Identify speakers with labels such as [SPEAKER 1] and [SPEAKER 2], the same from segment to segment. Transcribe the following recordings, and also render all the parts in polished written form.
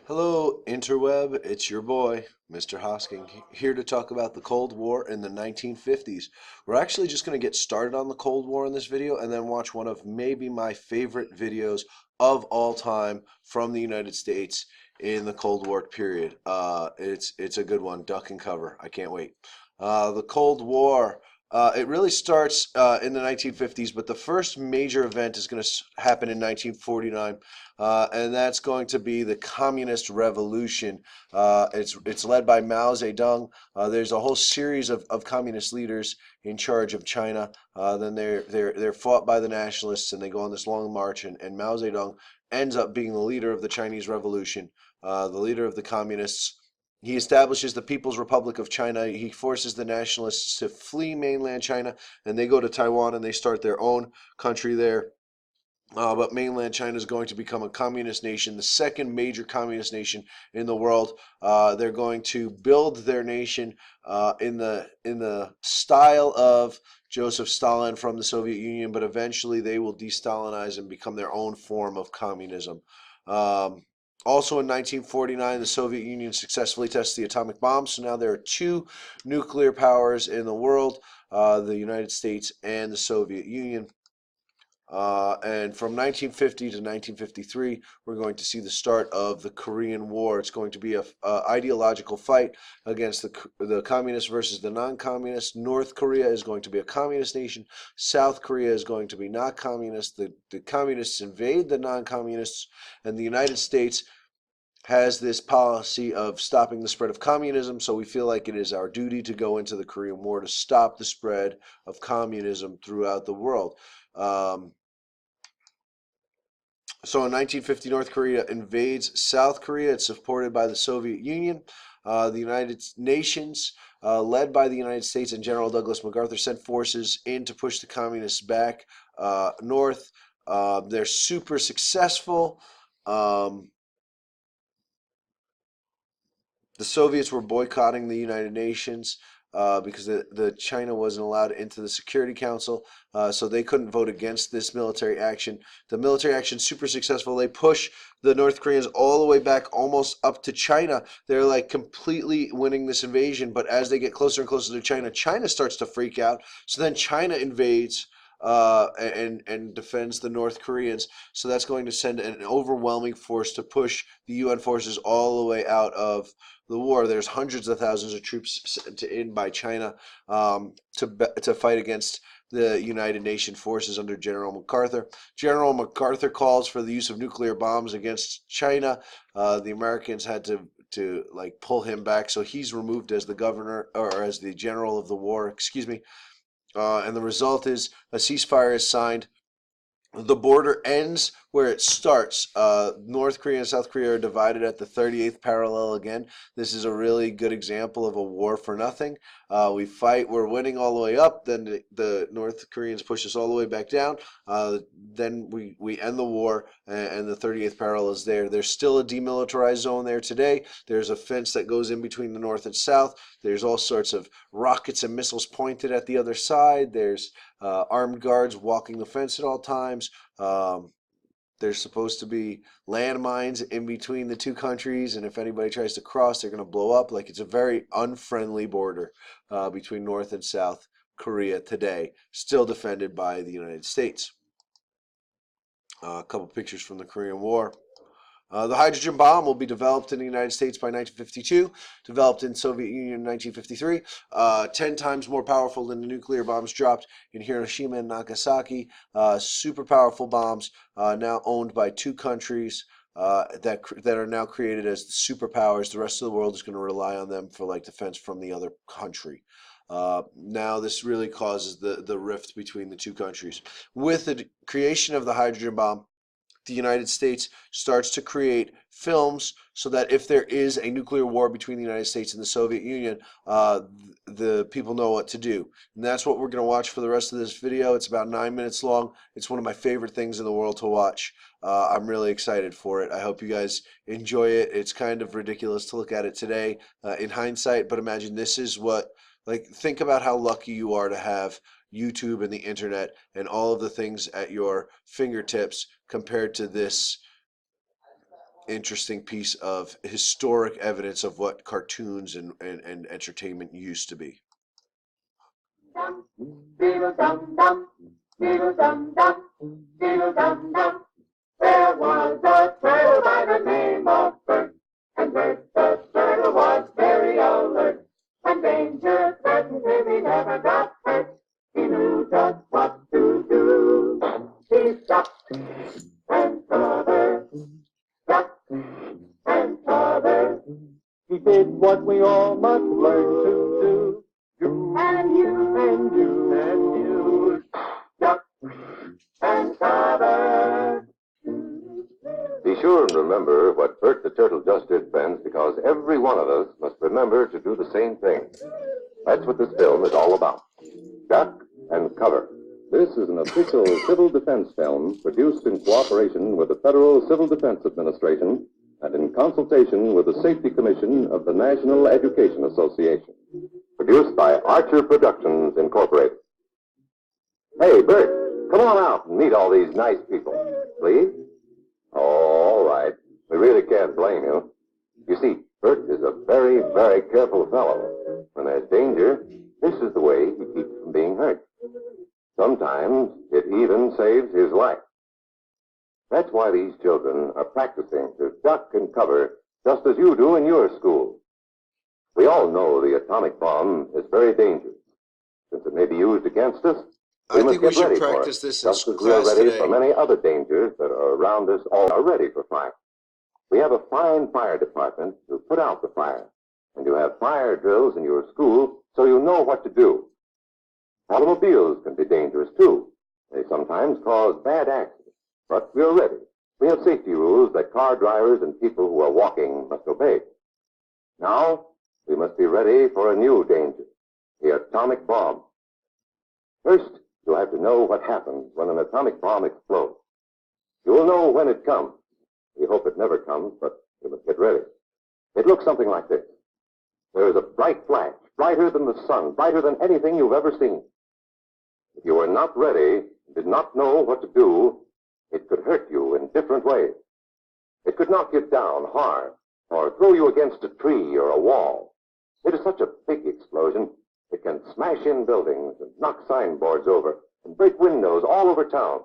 [SPEAKER 1] Hello, interweb. It's your boy, Mr. Hosking, here to talk about the Cold War in the 1950s. We're actually just going to get started on the Cold War in this video and then watch one of maybe my favorite videos of all time from the United States in the Cold War period. It's a good one. Duck and cover. I can't wait. The Cold War. It really starts in the 1950s, but the first major event is going to happen in 1949. And that's going to be the Communist Revolution. It's led by Mao Zedong. There's a whole series of communist leaders in charge of China. Then they're fought by the nationalists, and they go on this long march. And Mao Zedong ends up being the leader of the Chinese Revolution, the leader of the communists. He establishes the People's Republic of China. He forces the nationalists to flee mainland China, and they go to Taiwan and they start their own country there. But mainland China is going to become a communist nation, the second major communist nation in the world. They're going to build their nation in the style of Joseph Stalin from the Soviet Union, but eventually they will de-Stalinize and become their own form of communism. Also in 1949, the Soviet Union successfully tests the atomic bomb. So now there are two nuclear powers in the world, the United States and the Soviet Union. And from 1950 to 1953, we're going to see the start of the Korean War. It's going to be a ideological fight against the communists versus the non-communists. North Korea is going to be a communist nation. South Korea is going to be not communist. The communists invade the non-communists, and the United States has this policy of stopping the spread of communism, so we feel like it is our duty to go into the Korean War to stop the spread of communism throughout the world. So in 1950, North Korea invades South Korea. It's supported by the Soviet Union. The United Nations, led by the United States and General Douglas MacArthur, sent forces in to push the communists back north. They're super successful. The Soviets were boycotting the United Nations because the China wasn't allowed into the Security Council, so they couldn't vote against this military action. The military action super successful. They push the North Koreans all the way back, almost up to China. They're like completely winning this invasion, but as they get closer and closer to China, China starts to freak out. So then China invades. And defends the North Koreans. So that's going to send an overwhelming force to push the UN forces all the way out of the war. There's hundreds of thousands of troops sent in by China to fight against the United Nations forces under General MacArthur. General MacArthur calls for the use of nuclear bombs against China. The Americans had to like pull him back, so he's removed as the governor or as the general of the war. Excuse me. And the result is a ceasefire is signed. The border ends where it starts. North Korea and South Korea are divided at the 38th parallel again. This is a really good example of a war for nothing. We fight, we're winning all the way up, then the North Koreans push us all the way back down. Then we end the war, and the 38th parallel is there. There's still a demilitarized zone there today. There's a fence that goes in between the North and South. There's all sorts of rockets and missiles pointed at the other side. There's armed guards walking the fence at all times. There's supposed to be landmines in between the two countries, and if anybody tries to cross, they're going to blow up. Like, it's a very unfriendly border between North and South Korea today, still defended by the United States. A couple pictures from the Korean War. The hydrogen bomb will be developed in the United States by 1952, developed in Soviet Union in 1953, 10 times more powerful than the nuclear bombs dropped in Hiroshima and Nagasaki. Super powerful bombs now owned by two countries that are now created as the superpowers. The rest of the world is going to rely on them for like defense from the other country. Now this really causes the rift between the two countries. With the creation of the hydrogen bomb, the United States starts to create films so that if there is a nuclear war between the United States and the Soviet Union, the people know what to do. And that's what we're going to watch for the rest of this video. It's about 9 minutes long. It's one of my favorite things in the world to watch. I'm really excited for it. I hope you guys enjoy it. It's kind of ridiculous to look at it today in hindsight, but imagine this is what, like, think about how lucky you are to have YouTube and the internet and all of the things at your fingertips compared to this interesting piece of historic evidence of what cartoons and entertainment used to be.
[SPEAKER 2] Dum, diddle dum dum, diddle dum dum, diddle dum dum. There was a turtle by the name of Bert, and Bert the turtle was very alert. When danger threatened him, he never got hurt. He knew just what to do. He ducked and covered, ducked and covered. He did what we all must learn to do. You and you and you and you, duck and cover.
[SPEAKER 3] Be sure and remember what Bert the Turtle just did, friends, because every one of us must remember to do the same thing. That's what this film is all about. Duck and cover.
[SPEAKER 4] This is an official civil defense film produced in cooperation with the Federal Civil Defense Administration and in consultation with the Safety Commission of the National Education Association.
[SPEAKER 3] Produced by Archer Productions, Incorporated. Hey, Bert, come on out and meet all these nice people. Please? Oh, all right. We really can't blame you. You see, Bert is a very, very careful fellow. When there's danger, this is the way he keeps from being hurt. Sometimes it even saves his life. That's why these children are practicing to duck and cover just as you do in your school. We all know the atomic bomb is very dangerous. Since it may be used against us, we must get ready for it, just as we are ready for many other dangers that are around us. All are ready for fire. We have a fine fire department to put out the fire, and you have fire drills in your school so you know what to do. Automobiles can be dangerous too. They sometimes cause bad accidents, but we are ready. We have safety rules that car drivers and people who are walking must obey. Now, we must be ready for a new danger, the atomic bomb. First, you'll have to know what happens when an atomic bomb explodes. You will know when it comes. We hope it never comes, but we must get ready. It looks something like this. There is a bright flash, brighter than the sun, brighter than anything you've ever seen. If you are not ready, did not know what to do, it could hurt you in different ways. It could knock you down hard, or throw you against a tree or a wall. It is such a big explosion, it can smash in buildings and knock signboards over and break windows all over town.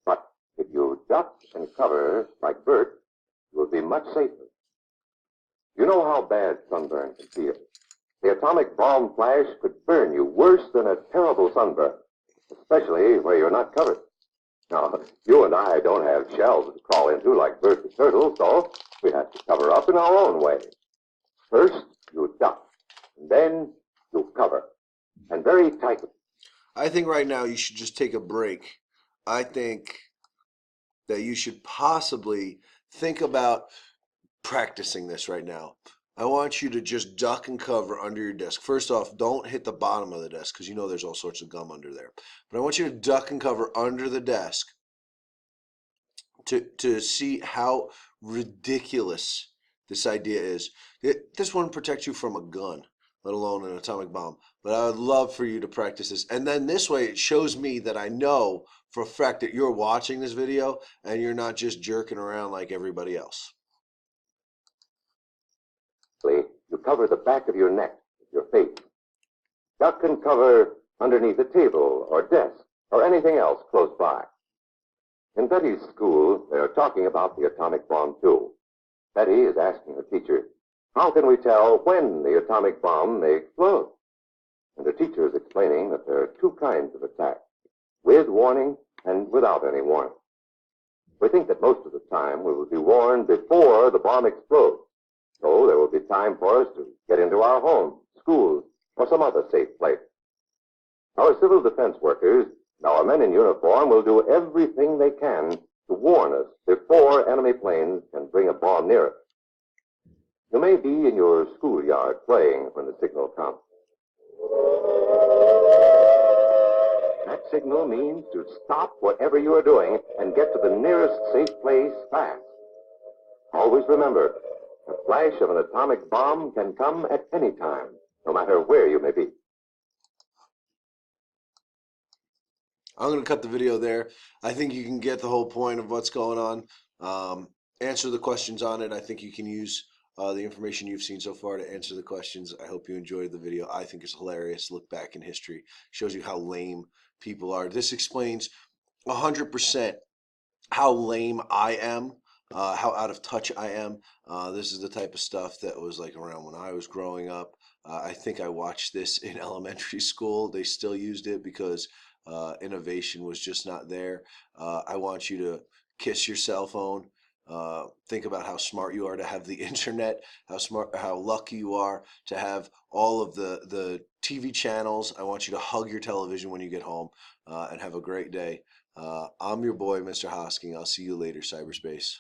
[SPEAKER 3] But if you duck and cover like Bert, you will be much safer. You know how bad sunburn can feel. The atomic bomb flash could burn you worse than a terrible sunburn, especially where you're not covered. Now, you and I don't have shells to crawl into like Bert the Turtle, so we have to cover up in our own way. First, you duck, and then you cover, and very tightly.
[SPEAKER 1] I think right now you should just take a break. I think that you should possibly think about practicing this right now. I want you to just duck and cover under your desk. First off, don't hit the bottom of the desk because you know there's all sorts of gum under there. But I want you to duck and cover under the desk to see how ridiculous this idea is. This wouldn't protect you from a gun, let alone an atomic bomb. But I would love for you to practice this. And then this way it shows me that I know for a fact that you're watching this video and you're not just jerking around like everybody else.
[SPEAKER 3] You cover the back of your neck, your face. Duck and cover underneath a table or desk or anything else close by. In Betty's school, they are talking about the atomic bomb too. Betty is asking her teacher, how can we tell when the atomic bomb may explode? And the teacher is explaining that there are two kinds of attack, with warning and without any warning. We think that most of the time we will be warned before the bomb explodes. So there will be time for us to get into our homes, schools, or some other safe place. Our civil defense workers and our men in uniform will do everything they can to warn us before enemy planes can bring a bomb near us. You may be in your schoolyard playing when the signal comes. That signal means to stop whatever you are doing and get to the nearest safe place fast. Always remember, the flash of an atomic bomb can come at any time, no matter where you may be.
[SPEAKER 1] I'm going to cut the video there. I think you can get the whole point of what's going on. answer the questions on it. I think you can use the information you've seen so far to answer the questions. I hope you enjoyed the video. I think it's hilarious. Look back in history. Shows you how lame people are. This explains 100% how lame I am, how out of touch I am. This is the type of stuff that was like around when I was growing up. I think I watched this in elementary school. They still used it because innovation was just not there. I want you to kiss your cell phone. Think about how smart you are to have the internet, how lucky you are to have all of the TV channels. I want you to hug your television when you get home, and have a great day. I'm your boy, Mr. Hosking. I'll see you later, cyberspace.